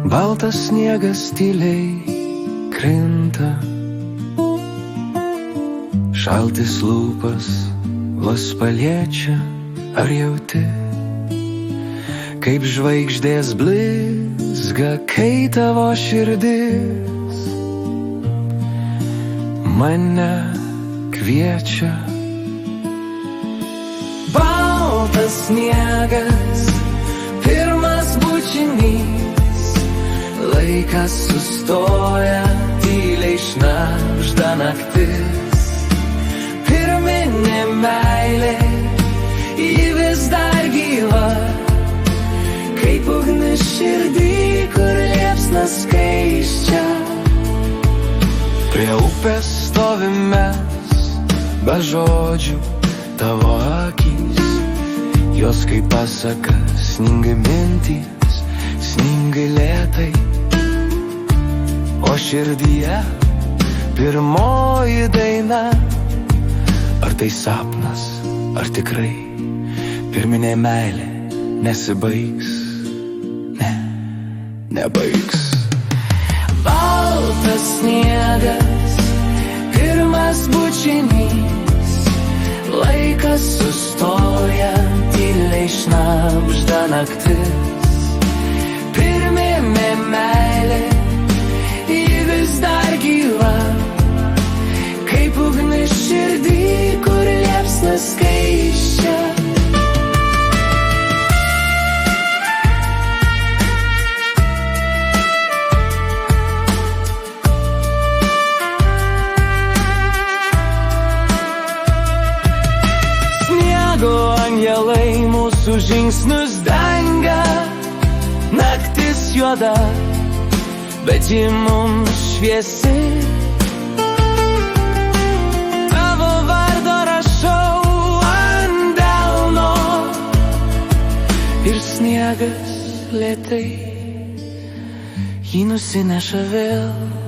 Baltas sniegas tyliai krinta, šaltis lūpas vos paliečia. Ar jauti, kaip žvaigždės blizga, kai tavo širdis mane kviečia? Baltas sniegas, pirmas bučinys, laikas sustoja, tyliai šnabžda naktis. Pirminė meilė, ji vis dar gyva, kaip ugnis širdį, kur liepsna skaisčia. Prie upės stovim mes, be žodžių, tavo akys, jos kaip pasaka, sningai mintys, sningai lėtai. O širdyje pirmoji daina, ar tai sapnas, ar tikrai pirminė meilė nesibaigs? Ne, nebaigs. Baltas sniegas, pirmas bučinys, laikas sustoja, tyliai šnabžda naktis. Pirminė meilė, ji vis dar gyva, kaip ugnis širdį, kur liepsna skaisčia. Sniego angelai mūsų žingsnius dengia, naktis juoda, bet ji mums šviesi. Tavo vardą rašau ant delno ir sniegas lėtai jį nusineša vėl.